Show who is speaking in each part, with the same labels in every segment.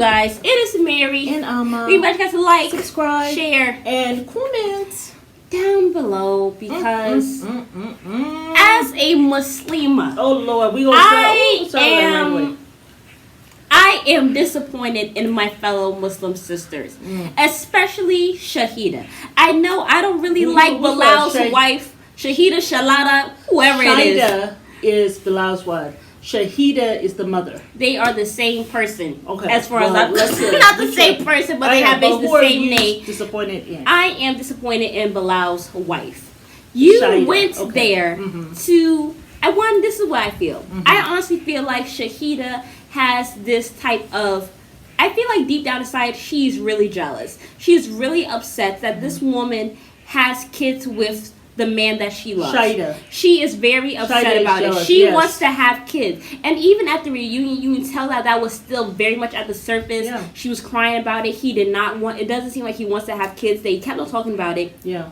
Speaker 1: Guys, it is Mary
Speaker 2: and
Speaker 1: Remember guys to like,
Speaker 2: subscribe,
Speaker 1: share,
Speaker 2: and comment
Speaker 1: down below because as a Muslima,
Speaker 2: oh Lord, we gonna start.
Speaker 1: I am disappointed in my fellow Muslim sisters, especially Shahida. I know I don't really like Bilal's wife, Shahida, Shalada, whoever it is.
Speaker 2: Shahida is Bilal's wife. Shahida is the mother.
Speaker 1: They are the same person.
Speaker 2: Okay.
Speaker 1: As far as I'm not the same person, but they have basically the same name.
Speaker 2: Disappointed in?
Speaker 1: I am disappointed in Bilal's wife. You
Speaker 2: Shahida.
Speaker 1: went there to. This is what I feel. I honestly feel like Shahida has this type of. I feel like deep down inside, she's really jealous. She's really upset that this woman has kids with the man that she loves.
Speaker 2: Shahida.
Speaker 1: She is very upset about it. She wants to have kids. And even at the reunion, you can tell that was still very much at the surface. Yeah. She was crying about it. He did not want, it doesn't seem like he wants to have kids. They kept on talking about it. Yeah.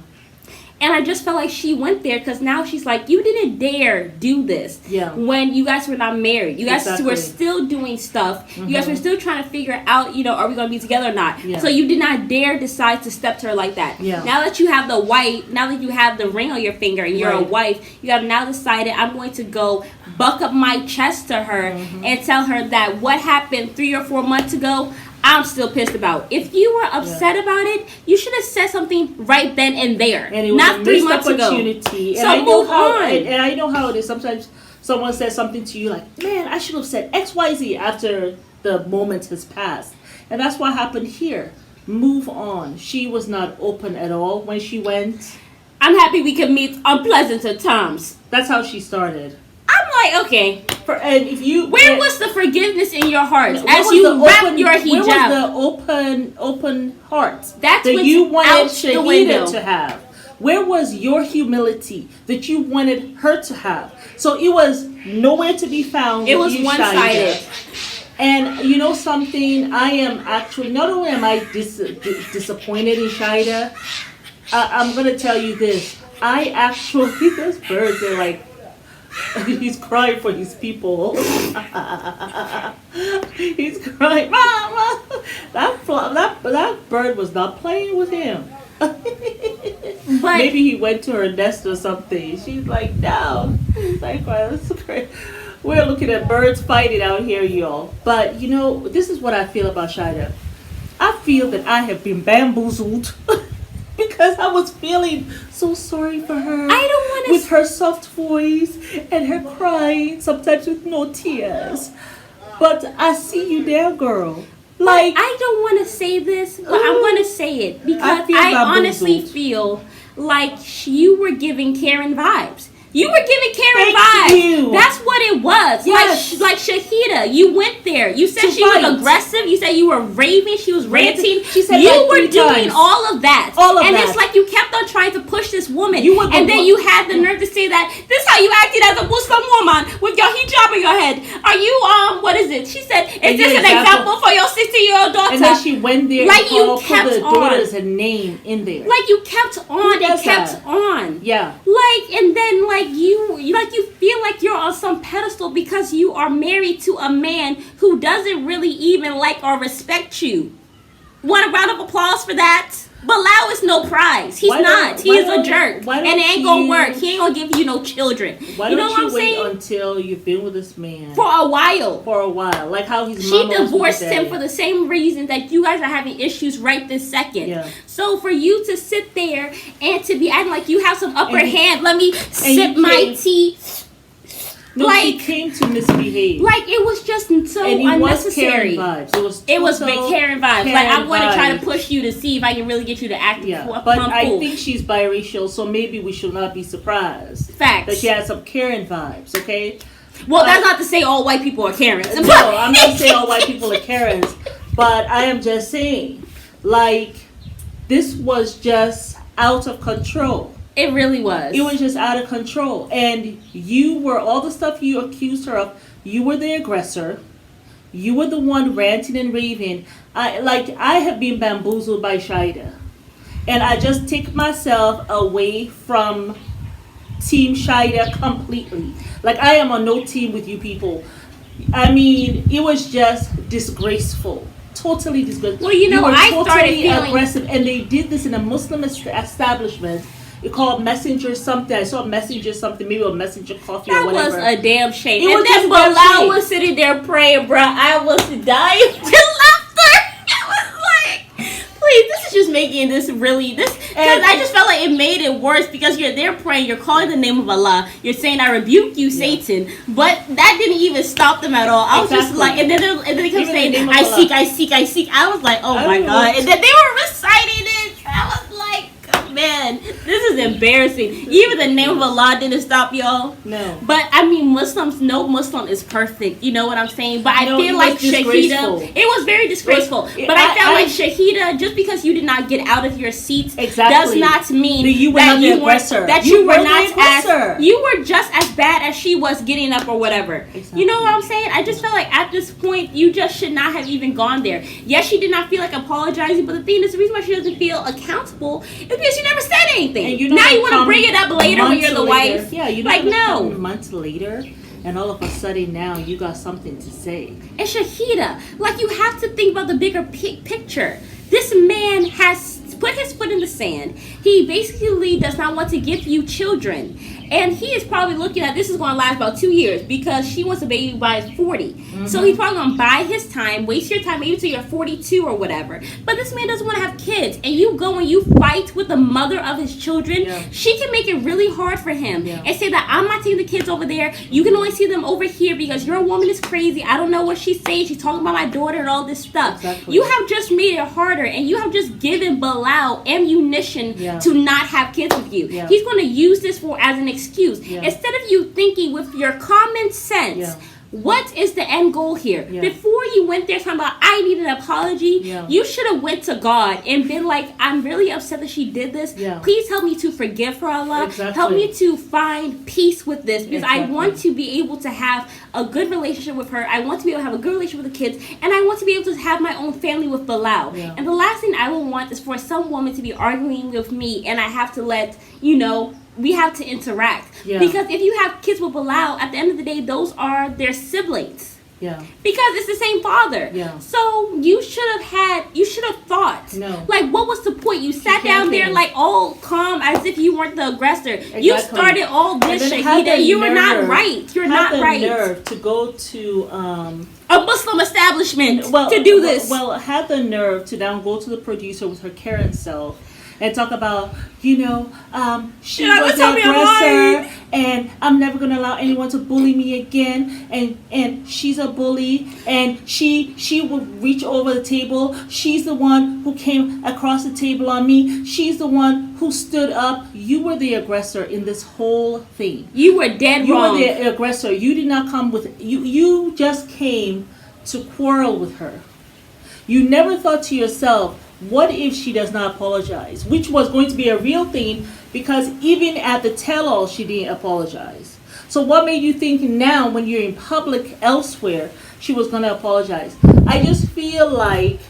Speaker 1: And I just felt like she went there because now she's like, you didn't dare do this when you guys were not married. You guys were still doing stuff. You guys were still trying to figure out, are we going to be together or not? Yeah. So you did not dare decide to step to her like that. Yeah. Now that you have now that you have the ring on your finger and you're a wife, you have now decided I'm going to go buck up my chest to her and tell her that what happened 3 or 4 months ago, I'm still pissed about. If you were upset about it, you should have said something right then and there,
Speaker 2: and it was
Speaker 1: not
Speaker 2: a
Speaker 1: 3 months
Speaker 2: opportunity.
Speaker 1: ago.
Speaker 2: And
Speaker 1: so move on.
Speaker 2: And I know how it is. Sometimes someone says something to you like, "Man, I should have said X, Y, Z" after the moment has passed, and that's what happened here. Move on. She was not open at all when she went.
Speaker 1: I'm happy we could meet on pleasanter terms.
Speaker 2: That's how she started.
Speaker 1: I'm like, okay.
Speaker 2: And if you,
Speaker 1: where was the forgiveness in your heart as you wrapped your hijab?
Speaker 2: Where was the open heart
Speaker 1: that
Speaker 2: you wanted Shahida to have? Where was your humility that you wanted her to have? So it was nowhere to be found.
Speaker 1: It was one-sided.
Speaker 2: And you know something? I am actually, not only am I disappointed in Shahida, I'm going to tell you this. I actually, those birds are like, he's crying for his people. He's crying. Mama, that bird was not playing with him. But maybe he went to her nest or something. She's like, no. He's like, well, that's great. We're looking at birds fighting out here, y'all. But this is what I feel about Shahida. I feel that I have been bamboozled. Because I was feeling so sorry for her.
Speaker 1: I don't want to.
Speaker 2: With her soft voice and her crying, sometimes with no tears. But I see you there, girl. Like,
Speaker 1: I don't want to say this, but I'm going to say it. Because I honestly feel like you were giving Karen vibes. You were giving Karen vibes. That's what it was. Yes. Like Shahida, you went there. You said she was aggressive. You said you were raving. She was ranting.
Speaker 2: She said
Speaker 1: you were doing all of that. And it's like you kept on trying to push this woman. And then you had the nerve to say that this is how you acted as a Muslim woman with your hijab on your head. Are you what is it? She said, is this an example for your 60-year-old daughter?
Speaker 2: And then she went there
Speaker 1: like
Speaker 2: and you kept the daughter's name in there.
Speaker 1: Like you kept on and kept on.
Speaker 2: Yeah.
Speaker 1: And then you feel like you're on some pedestal because you are married to a man who doesn't really even like or respect you. Want a round of applause for that? Bilal is no prize. He's not. He is a jerk. And it ain't gonna work. He ain't gonna give you no children.
Speaker 2: Why don't you wait until you've been with this man?
Speaker 1: For a while.
Speaker 2: Like how his
Speaker 1: She divorced him for the same reason that you guys are having issues right this second. Yeah. So for you to sit there and to be acting like you have some upper hand, let me sip my tea.
Speaker 2: No, she came to misbehave.
Speaker 1: Like it was just so unnecessary. It was big Karen vibes. Like I'm going to try to push you to see if I can really get you to act.
Speaker 2: Yeah, but I think she's biracial, so maybe we should not be surprised.
Speaker 1: Facts.
Speaker 2: That she has some Karen vibes. Okay.
Speaker 1: Well, that's not to say all white people are Karens.
Speaker 2: No, I'm not saying all white people are Karens, but I am just saying, like, this was just out of control.
Speaker 1: It really was.
Speaker 2: It was just out of control. And you were, all the stuff you accused her of, you were the aggressor. You were the one ranting and raving. I have been bamboozled by Shahida. And I just take myself away from Team Shahida completely. Like, I am on no team with you people. I mean, it was just disgraceful totally disgraceful.
Speaker 1: Well, you know, I started feeling
Speaker 2: aggressive, and they did this in a Muslim establishment. It called Messenger something. I saw Messenger something, maybe a Messenger coffee or whatever.
Speaker 1: That was a damn shame. And then Bilal was sitting there praying, bro. I was dying to laughter. I was like, please, this is just making this really, because I just felt like it made it worse because you're there praying, you're calling the name of Allah, you're saying, I rebuke you, Satan. But that didn't even stop them at all. I was just like, and then they kept saying, I seek. I was like, oh my God. And then they were reciting it. I was like, man, this is embarrassing. Even the name of Allah didn't stop y'all.
Speaker 2: No.
Speaker 1: But I mean, no Muslim is perfect. You know what I'm saying? But I feel like Shahida, it was very disgraceful. But I felt like Shahida, just because you did not get out of your seats, does not mean that you were not the aggressor. That you were not you were just as bad as she was getting up or whatever. Exactly. You know what I'm saying? I just felt like at this point, you just should not have even gone there. Yes, she did not feel like apologizing, but the thing is, the reason why she doesn't feel accountable is because she never said anything. And now you want to bring it up later when you're the wife.
Speaker 2: Yeah, you know,
Speaker 1: like no.
Speaker 2: Months later, and all of a sudden now you got something to say.
Speaker 1: And Shahida, like you have to think about the bigger picture. This man has put his foot in the sand. He basically does not want to give you children. And he is probably looking at this is going to last about 2 years because she wants a baby by 40. Mm-hmm. So he's probably going to buy his time, waste your time, maybe until you're 42 or whatever. But this man doesn't want to have kids. And you go and you fight with the mother of his children. Yeah. She can make it really hard for him and say that I'm not taking the kids over there. You can only see them over here because your woman is crazy. I don't know what she's saying. She's talking about my daughter and all this stuff. Exactly. You have just made it harder and you have just given Bilal ammunition to not have kids with you. Yeah. He's going to use this as an excuse. Yeah. Instead of you thinking with your common sense, what is the end goal here? Yeah. Before you went there talking about I need an apology, you should have went to God and been like, I'm really upset that she did this. Yeah. Please help me to forgive her, Allah. Exactly. Help me to find peace with this because I want to be able to have a good relationship with her. I want to be able to have a good relationship with the kids, and I want to be able to have my own family with Bilal. Yeah. And the last thing I will want is for some woman to be arguing with me and I have to let, we have to interact. Yeah. Because if you have kids with Bilal, at the end of the day, those are their siblings. Yeah. Because it's the same father. Yeah. So you should have thought. No. Like, what was the point? You sat down there like all calm as if you weren't the aggressor. Exactly. You started all this, Shahida. You were not right. You're not right.
Speaker 2: Have the nerve to go to
Speaker 1: a Muslim establishment to do this.
Speaker 2: Well, had the nerve to now go to the producer with her Karen self and talk about, she was the aggressor, and I'm never going to allow anyone to bully me again, and she's a bully, and she will reach over the table. She's the one who came across the table on me. She's the one who stood up. You were the aggressor in this whole thing.
Speaker 1: You were dead wrong.
Speaker 2: You were the aggressor. You did not come with, you just came to quarrel with her. You never thought to yourself, what if she does not apologize? Which was going to be a real thing because even at the tell-all, she didn't apologize. So what made you think now when you're in public elsewhere, she was going to apologize? I just feel like...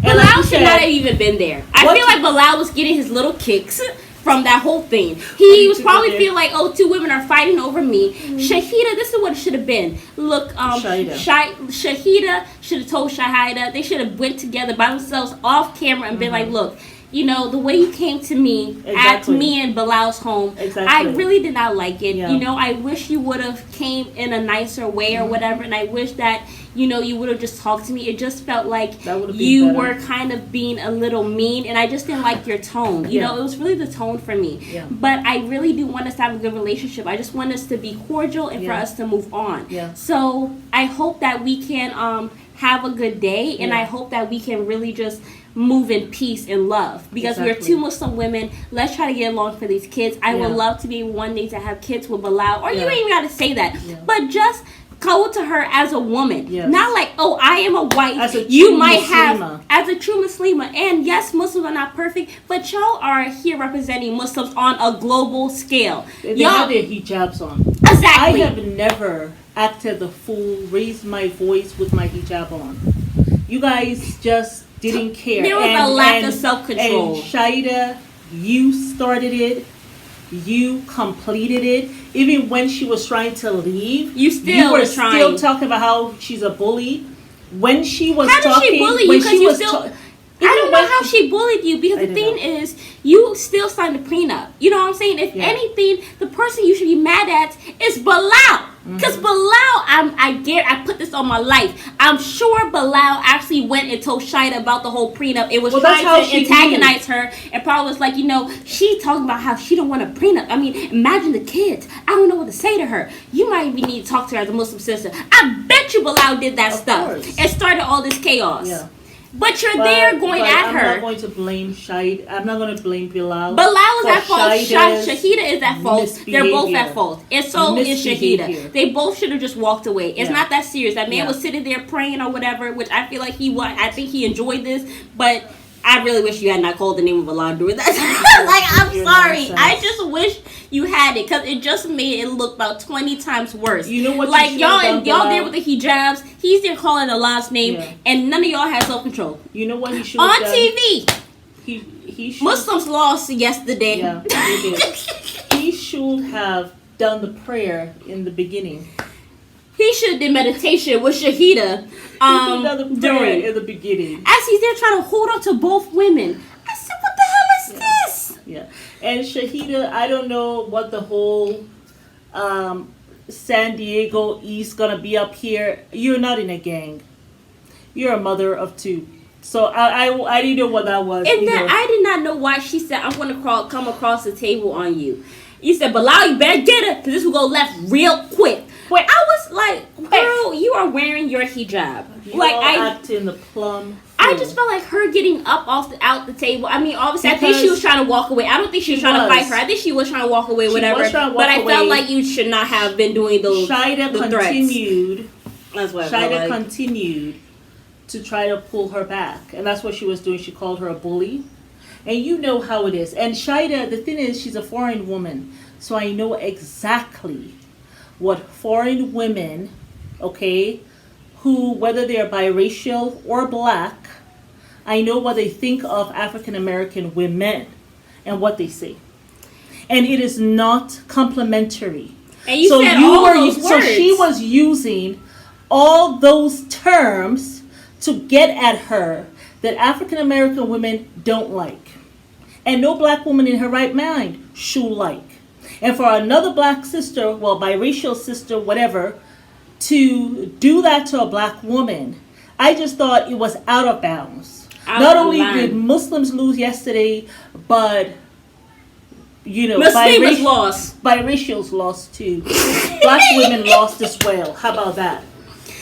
Speaker 1: Bilal should not have even been there. I feel like Bilal was getting his little kicks from that whole thing. He was probably feeling like, two women are fighting over me. Shahida, this is what it should have been. Look, Shahida should have told Shahida. They should have went together by themselves off camera and been like, look, the way you came to me at me and Bilal's home, I really did not like it. Yeah. I wish you would have came in a nicer way or whatever, and I wish that you would have just talked to me. It just felt like you were kind of being a little mean, and I just didn't like your tone. It was really the tone for me. Yeah. But I really do want us to have a good relationship. I just want us to be cordial and for us to move on. Yeah. So I hope that we can have a good day, and I hope that we can really just move in peace and love because we're two Muslim women. Let's try to get along for these kids. I would love to be able one day to have kids with Bilal, or you ain't even got to say that, but just go to her as a woman, not like, I am a wife. You might have as a true Muslima. And yes, Muslims are not perfect, but y'all are here representing Muslims on a global scale.
Speaker 2: They have their hijabs on.
Speaker 1: Exactly.
Speaker 2: I have never acted the fool, raised my voice with my hijab on. You guys just didn't care.
Speaker 1: There was a lack of self-control.
Speaker 2: And Shahida, you started it. You completed it. Even when she was trying to leave,
Speaker 1: you were
Speaker 2: still talking about how she's a bully. when she was
Speaker 1: how
Speaker 2: talking,
Speaker 1: did she bully you?
Speaker 2: when she
Speaker 1: you
Speaker 2: was
Speaker 1: still. I don't know how she bullied you because the thing is, you still signed a prenup. You know what I'm saying? If anything, the person you should be mad at is Bilal. Because Bilal, I put this on my life. I'm sure Bilal actually went and told Shida about the whole prenup. It was trying to antagonize her, and probably was like, she talking about how she don't want a prenup. I mean, imagine the kids. I don't know what to say to her. You might even need to talk to her as a Muslim sister. I bet you Bilal did that stuff and started all this chaos. Yeah. But you're there going at her.
Speaker 2: I'm not going to blame Shahid. I'm not going to blame Bilal.
Speaker 1: Bilal is at fault. Shahida is at fault. They're both at fault. And so is Shahida. They both should have just walked away. It's not that serious. That man was sitting there praying or whatever, which I feel like I think he enjoyed this. But I really wish you had not called the name of Allah during that time. Like, I'm sorry. Nonsense. I just wish you had it because it just made it look about 20 times worse.
Speaker 2: You know what?
Speaker 1: Like, y'all there with the hijabs. He's there calling Allah's name, and none of y'all had self-control.
Speaker 2: You know what he should
Speaker 1: have done? On TV.
Speaker 2: He should.
Speaker 1: Muslims lost yesterday.
Speaker 2: Yeah, he did. He should have done the prayer in the beginning.
Speaker 1: He should have did meditation with Shahida
Speaker 2: during in the beginning.
Speaker 1: As he's there trying to hold on to both women. I said, what the hell is this?
Speaker 2: Yeah. And Shahida, I don't know what the whole San Diego East gonna be up here. You're not in a gang. You're a mother of two. So I didn't know what that was.
Speaker 1: And then I did not know why she said, I'm going to come across the table on you. You said, Bilal, you better get her because this will go left real quick. Wait, I was like, girl, you are wearing your hijab.
Speaker 2: I acting the plum.
Speaker 1: I just felt like her getting up out the table. I mean, obviously, I think she was trying to walk away. I don't think she was trying to fight her. I think she was trying to walk away, whatever. But I felt like you should not have been doing those
Speaker 2: Shida continued.
Speaker 1: That's what
Speaker 2: Shida continued to try to pull her back, and that's what she was doing. She called her a bully, and you know how it is. And Shida, the thing is, she's a foreign woman, so I know exactly what foreign women, who, whether they're biracial or black, I know what they think of African American women and what they say. And it is not complimentary.
Speaker 1: And you said all those words.
Speaker 2: So she was using all those terms to get at her that African American women don't like. And no black woman in her right mind should like. And for another black sister, biracial sister, whatever, to do that to a black woman, I just thought it was out of bounds. Not only did Muslims lose yesterday, but biracials lost too. Black women lost as well. How about that?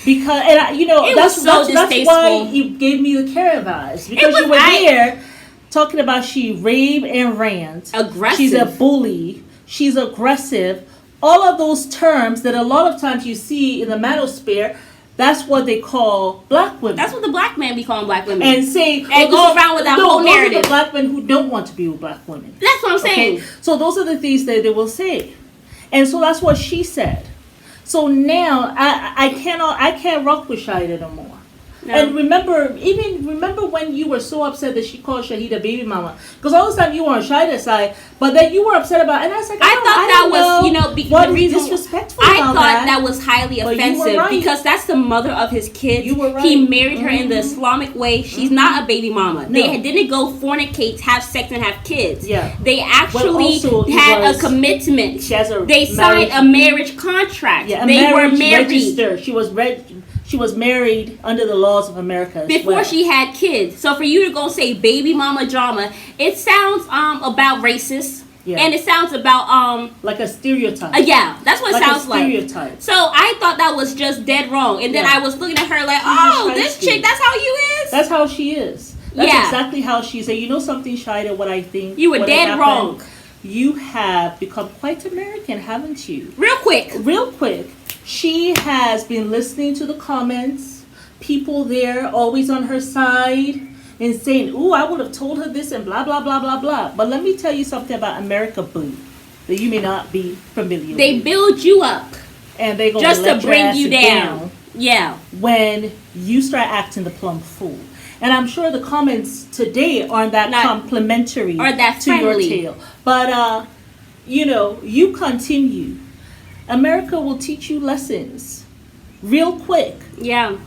Speaker 2: Because that's why you gave me the Karen vibes, because you were there talking about she raved and rant.
Speaker 1: Aggressive.
Speaker 2: She's a bully. She's aggressive. All of those terms that a lot of times you see in the manosphere, that's what they call black women.
Speaker 1: That's what the black men be calling black women.
Speaker 2: And say,
Speaker 1: go around with that whole narrative.
Speaker 2: Those are the black men who don't want to be with black women.
Speaker 1: That's what I'm saying.
Speaker 2: So those are the things that they will say. And so that's what she said. So now I can't rock with Shahida no more. No. And remember when you were so upset that she called Shahida baby mama, because all the time you were on Shahida's side, but then you were upset about, and I was like,
Speaker 1: I thought that was
Speaker 2: what the reason disrespectful
Speaker 1: I thought that was highly offensive because that's the mother of his kids.
Speaker 2: You were right.
Speaker 1: He married her in the Islamic way. She's not a baby mama. No. They didn't go fornicate, have sex, and have kids.
Speaker 2: Yeah.
Speaker 1: They actually had a commitment. They signed a marriage contract.
Speaker 2: Yeah,
Speaker 1: they were married.
Speaker 2: Registered. She was married under the laws of America
Speaker 1: before she had kids. So for you to go say baby mama drama, it sounds about racist. Yeah. And it sounds about
Speaker 2: like a stereotype.
Speaker 1: Yeah, that's what it sounds like.
Speaker 2: Stereotype.
Speaker 1: So I thought that was just dead wrong. And then I was looking at her like, this chick, that's how you is?
Speaker 2: That's how she is. That's exactly how she is. And you know something, Shida, what I think?
Speaker 1: You were dead wrong.
Speaker 2: You have become quite American, haven't you?
Speaker 1: Real quick.
Speaker 2: She has been listening to the comments, people there always on her side and saying, ooh, I would have told her this and blah, blah, blah, blah, blah. But let me tell you something about America, boo, that you may not be familiar with.
Speaker 1: They build you up.
Speaker 2: And they're going
Speaker 1: just to bring you down. Yeah.
Speaker 2: When you start acting the plum fool. And I'm sure the comments today aren't that complimentary
Speaker 1: or that
Speaker 2: to your tale. But, you continue. America will teach you lessons real quick.
Speaker 1: Yeah.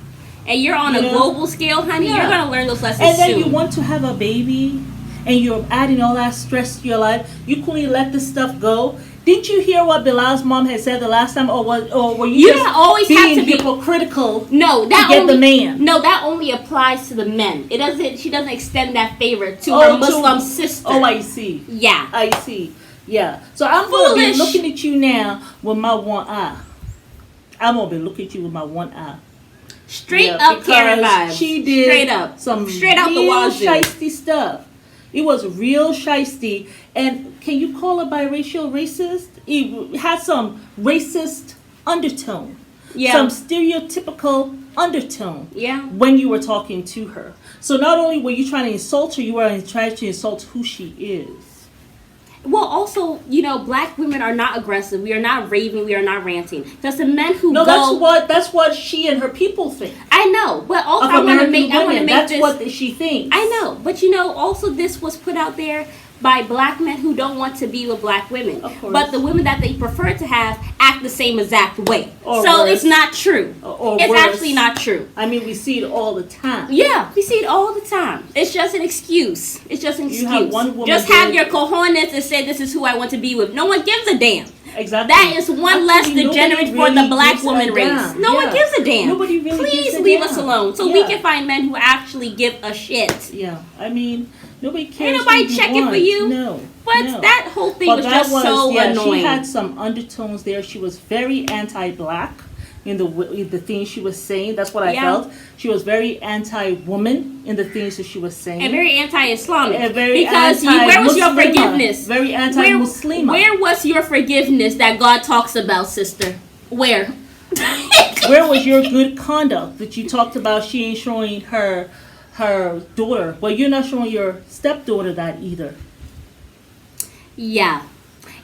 Speaker 1: and you're on a global scale, honey, you're going to learn those lessons
Speaker 2: And then
Speaker 1: soon.
Speaker 2: you want to have a baby, and you're adding all that stress to your life. You couldn't let this stuff go. Didn't you hear what Bilal's mom had said the last time, or were you just
Speaker 1: always
Speaker 2: being
Speaker 1: have to be
Speaker 2: hypocritical?
Speaker 1: No, that
Speaker 2: to get
Speaker 1: only,
Speaker 2: the man.
Speaker 1: No, that only applies to the men. It doesn't. She doesn't extend that favor to her Muslim sister.
Speaker 2: Oh, I see.
Speaker 1: Yeah,
Speaker 2: I see. Yeah. So I'm gonna be looking at you now with my one eye. I'm gonna be looking at you with my one eye.
Speaker 1: Straight up Karen vibes.
Speaker 2: She did
Speaker 1: straight up straight out the wazoo.
Speaker 2: Shiesty stuff. It was real shiesty. And can you call it biracial racist? It had some racist undertone. Yeah. Some stereotypical undertone.
Speaker 1: Yeah.
Speaker 2: When you were talking to her. So not only were you trying to insult her, you were trying to insult who she is.
Speaker 1: Well, also, black women are not aggressive. We are not raving. We are not ranting. Because the men who
Speaker 2: that's what she and her people think.
Speaker 1: I know, but also I want to make
Speaker 2: that's
Speaker 1: this.
Speaker 2: What she thinks.
Speaker 1: I know, but also this was put out there by black men who don't want to be with black women.
Speaker 2: Of course.
Speaker 1: But the women that they prefer to have act the same exact way.
Speaker 2: Or
Speaker 1: so
Speaker 2: worse.
Speaker 1: It's not true. It's
Speaker 2: worse.
Speaker 1: actually not true.
Speaker 2: I mean, we see it all the time.
Speaker 1: Yeah, we see it all the time. It's just an excuse. It's just an excuse.
Speaker 2: You have one woman
Speaker 1: just have your cojones and say this is who I want to be with. No one gives a damn.
Speaker 2: Exactly.
Speaker 1: That is one less degenerate for the black woman race. No one gives a damn.
Speaker 2: Nobody really
Speaker 1: Please
Speaker 2: gives a
Speaker 1: leave
Speaker 2: damn.
Speaker 1: us alone so we can find men who actually give a shit.
Speaker 2: Yeah, I mean, nobody cares.
Speaker 1: Ain't nobody checking for you.
Speaker 2: No.
Speaker 1: But that whole thing was just so annoying.
Speaker 2: She had some undertones there. She was very anti-black in the things she was saying. That's what I felt. She was very anti-woman in the things that she was saying.
Speaker 1: And very anti-Islamic.
Speaker 2: And very
Speaker 1: because where was your forgiveness?
Speaker 2: Very anti-Muslim.
Speaker 1: Where was your forgiveness that God talks about, sister? Where?
Speaker 2: Where was your good conduct that you talked about? She ain't showing her daughter. Well, you're not showing your stepdaughter that either.
Speaker 1: Yeah.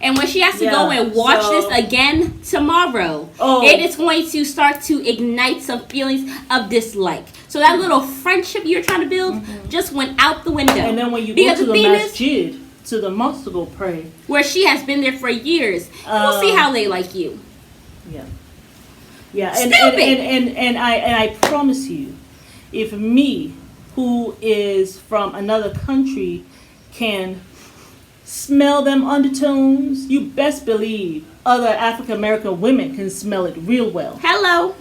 Speaker 1: And when she has to go and watch this again tomorrow, it is going to start to ignite some feelings of dislike. So that little friendship you're trying to build just went out the window.
Speaker 2: And then when you go to the masjid, to the mosque to go pray,
Speaker 1: where she has been there for years, we'll see how they like you.
Speaker 2: Yeah. Yeah.
Speaker 1: Stupid.
Speaker 2: And I promise you, if me, who is from another country, can smell them undertones, you best believe other African American women can smell it real well.
Speaker 1: Hello.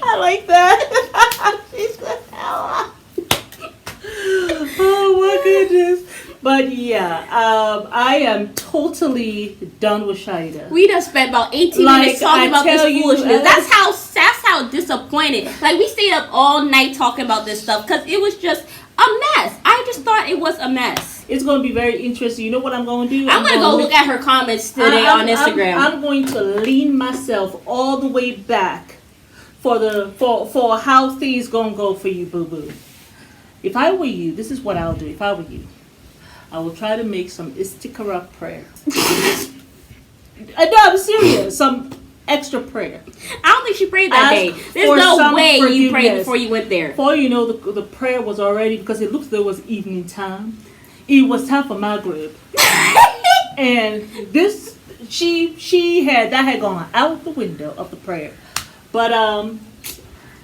Speaker 2: I like that. She said, hello. Oh my goodness. But yeah, I am totally done with Shaida.
Speaker 1: We done spent about 18 minutes talking about this foolishness. That's how disappointed. Like, we stayed up all night talking about this stuff because it was just a mess. I just thought it was a mess.
Speaker 2: It's going to be very interesting. You know what I'm going to do?
Speaker 1: I'm going to go look at her comments today on Instagram.
Speaker 2: I'm going to lean myself all the way back for how things going to go for you, boo-boo. If I were you, this is what I'll do. If I were you, I will try to make some Instigator prayer. No, I'm serious. Some extra prayer.
Speaker 1: I don't think she prayed that day. There's no way you prayed before you went there.
Speaker 2: For you know, the prayer was already, because it looked like it was evening time. It was time for Maghrib. And this, she had gone out the window of the prayer. But,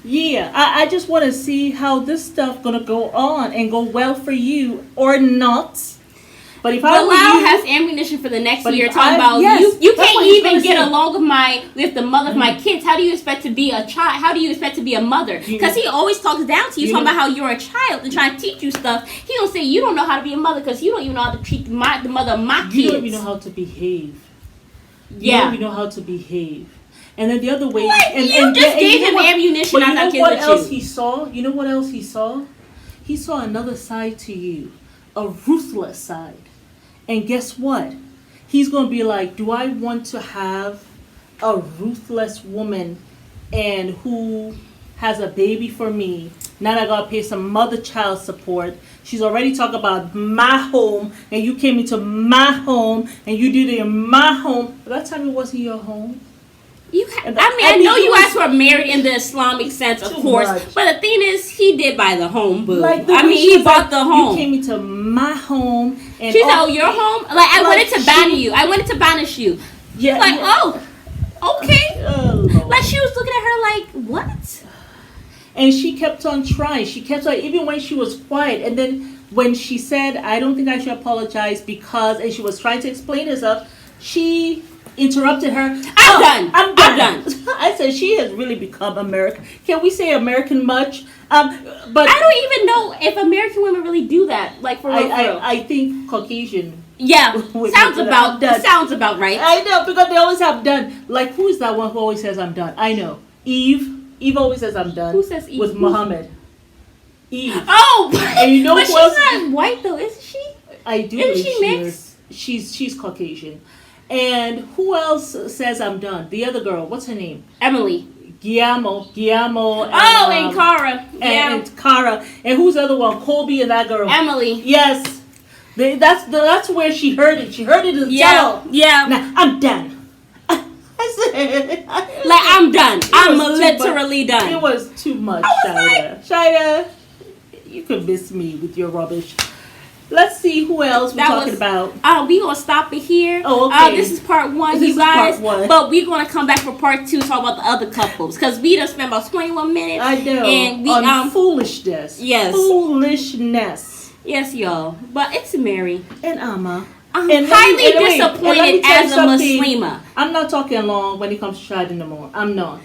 Speaker 2: yeah, I just want to see how this stuff going to go on and go well for you or not. But if I were you,
Speaker 1: has ammunition for the next year talking about you can't even get along with the mother of my kids. How do you expect to be a child? How do you expect to be a mother? Because he always talks down to you, talking about how you're a child and trying to teach you stuff. He don't say you don't know how to be a mother because you don't even know how to treat the mother of my kids.
Speaker 2: You don't even know how to behave. You don't even know how to behave. And then the other way,
Speaker 1: you just gave him ammunition.
Speaker 2: You know what else he saw? You know what else he saw? He saw another side to you, a ruthless side. And guess what? He's going to be like, do I want to have a ruthless woman and who has a baby for me? Now I got to pay some mother child support. She's already talking about my home, and you came into my home, and you did it in my home. But that time it wasn't your home.
Speaker 1: I know you guys were married in the Islamic sense, of course.
Speaker 2: Much.
Speaker 1: But the thing is, he did buy the home, boo.
Speaker 2: He
Speaker 1: bought the home.
Speaker 2: You came into my home. And
Speaker 1: she said, your home? I wanted to ban you. I wanted to banish you.
Speaker 2: Yeah.
Speaker 1: Okay.
Speaker 2: Oh, Lord.
Speaker 1: Like, she was looking at her like, what?
Speaker 2: And she kept on trying. She kept on, even when she was quiet. And then when she said, I don't think I should apologize because, and she was trying to explain herself, she interrupted her. I'm done. I said, she has really become American. Can we say American much? But
Speaker 1: I don't even know if American women really do that. Like, for real.
Speaker 2: I think Caucasian.
Speaker 1: Yeah, sounds about right.
Speaker 2: I know, because they always have done. Like, who is that one who always says I'm done? I know. Eve always says I'm done.
Speaker 1: Who says Eve?
Speaker 2: With Muhammad. Eve.
Speaker 1: Oh,
Speaker 2: and you know
Speaker 1: but
Speaker 2: who else?
Speaker 1: She's not white though, is she?
Speaker 2: I do.
Speaker 1: Isn't she mixed?
Speaker 2: She's Caucasian. And who else says I'm done? The other girl. What's her name?
Speaker 1: Emily.
Speaker 2: Guillermo.
Speaker 1: And Cara.
Speaker 2: And Cara. And who's the other one? Colby and that girl.
Speaker 1: Emily.
Speaker 2: Yes. That's where she heard it. She heard it in the
Speaker 1: Yeah.
Speaker 2: Now, I'm done.
Speaker 1: Like, I'm done. I'm literally done.
Speaker 2: It was too much, Shida. You could miss me with your rubbish. Let's see who else we're talking about.
Speaker 1: We gonna stop it here.
Speaker 2: Oh, okay.
Speaker 1: This is part 1,
Speaker 2: this
Speaker 1: you guys.
Speaker 2: Is part 1.
Speaker 1: But we're gonna come back for part 2 to talk about the other couples because we done spent about 21 minutes.
Speaker 2: I know.
Speaker 1: And we
Speaker 2: on foolishness.
Speaker 1: Yes.
Speaker 2: Foolishness.
Speaker 1: Yes, y'all. But it's Mary
Speaker 2: and Amma.
Speaker 1: I'm highly disappointed as a Muslima.
Speaker 2: I'm not talking long when it comes to Shahid no more. I'm not.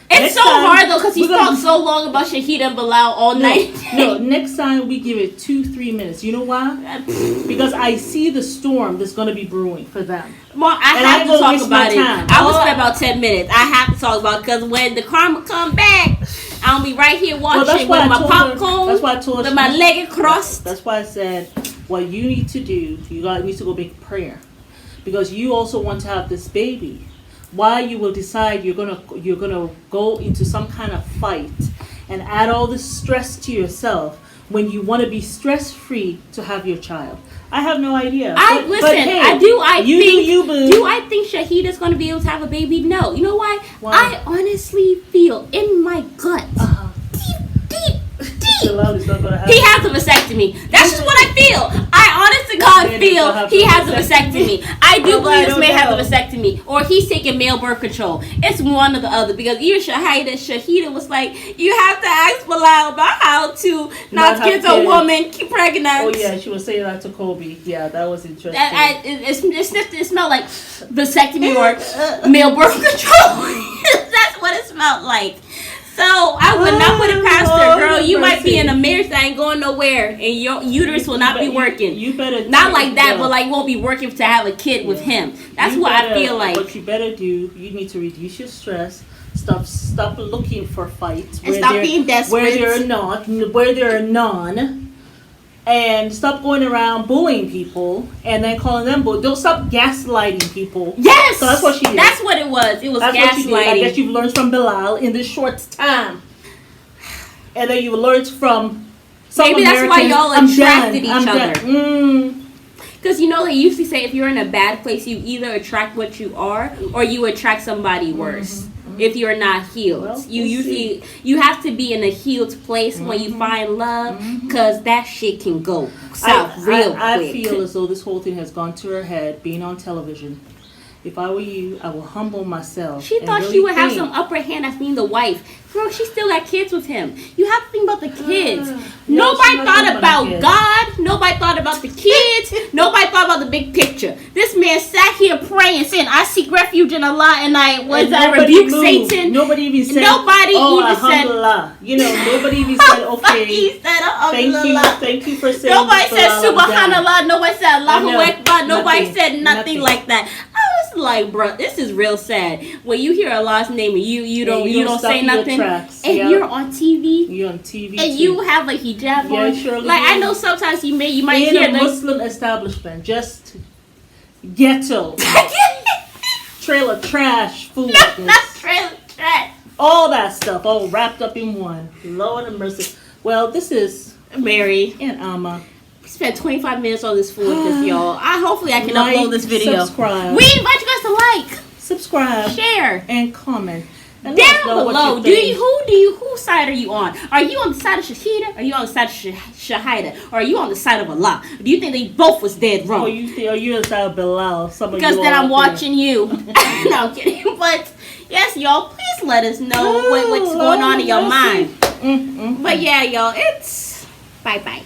Speaker 1: It's so hard though because he talked so long about Shahid and Bilal all night.
Speaker 2: No, next time we give it 2-3 minutes. You know why? Because I see the storm that's going to be brewing for them.
Speaker 1: Well, I have to talk about it. I will spend about 10 minutes. I have to talk about it because when the karma come back, I'll be right here watching with my popcorn.
Speaker 2: That's why I told you.
Speaker 1: With my leg crossed.
Speaker 2: That's why I said what you need to do. You need to go make prayer because you also want to have this baby. Why you will decide you're gonna go into some kind of fight and add all this stress to yourself when you want to be stress free to have your child. I have no idea.
Speaker 1: Do I think Shahid is going to be able to have a baby? No. You know why? I honestly feel in my gut, deep, he has a vasectomy. That's just what I feel. I honest to God feel he has a vasectomy. I do believe this man has a vasectomy, or he's taking male birth control. It's one or the other because even Shahida was like, you have to ask Bilal about how to not get a woman pregnant.
Speaker 2: Oh yeah, she was saying that to Kobe. Yeah, that was interesting.
Speaker 1: It smelled like vasectomy or male birth control. That's what it smelled like. So I would not put it past her, girl. You might be in a marriage that ain't going nowhere, and your uterus will not be working.
Speaker 2: You better
Speaker 1: not like that, but like won't be working to have a kid with him. That's what I feel like.
Speaker 2: What you better do, you need to reduce your stress. Stop looking for fights.
Speaker 1: And stop being desperate.
Speaker 2: Where there are none. And stop going around bullying people and then calling them bullies. Don't stop gaslighting people.
Speaker 1: Yes!
Speaker 2: So that's what she did.
Speaker 1: That's what it was. It was gaslighting.
Speaker 2: I guess you've learned from Bilal in this short time. And then you learned from some
Speaker 1: Maybe
Speaker 2: Americans.
Speaker 1: That's why y'all attracted each other. Because
Speaker 2: Because
Speaker 1: they usually say if you're in a bad place, you either attract what you are or you attract somebody worse. If you're not healed, you have to be in a healed place when you find love, because that shit can go south real quick.
Speaker 2: I feel as though this whole thing has gone to her head being on television. If I were you, I will humble myself.
Speaker 1: She thought she would have some upper hand as being the wife. Girl, she still got kids with him. You have to think about the kids. Nobody thought about God. Nobody thought about the kids. Nobody thought about the big picture. This man sat here praying, saying, I seek refuge in Allah, and I rebuke Satan.
Speaker 2: Nobody even said,
Speaker 1: nobody
Speaker 2: said, nobody even said, okay.
Speaker 1: He said,
Speaker 2: thank you for saying
Speaker 1: nobody said, Subhanallah. Nobody said, Allahu Akbar. Nobody said nothing like that. I was like, bro, this is real sad. When you hear Allah's name and you don't say nothing, and you're on TV.
Speaker 2: You're on TV.
Speaker 1: And you have a hijab on.
Speaker 2: Surely.
Speaker 1: Like, I know sometimes you might hear
Speaker 2: in a Muslim establishment, just ghetto, trailer trash, food.
Speaker 1: Not trailer trash.
Speaker 2: All that stuff, all wrapped up in one. Lord have mercy. Well, this is
Speaker 1: Mary
Speaker 2: and Amma.
Speaker 1: We spent 25 minutes on this foolishness, y'all. Hopefully I can upload this video.
Speaker 2: Subscribe.
Speaker 1: We invite you guys to like,
Speaker 2: subscribe,
Speaker 1: share,
Speaker 2: and comment. And
Speaker 1: down below, whose side are you on? Are you on the side of Shahida? Are you on the side of Shahida? Or are you on the side of Allah? Do you think they both was dead wrong?
Speaker 2: Are you on the side of Bilal?
Speaker 1: Because then I'm watching you. No, I'm kidding. But yes, y'all, please let us know what's going on in your mind. But yeah, y'all, it's bye-bye.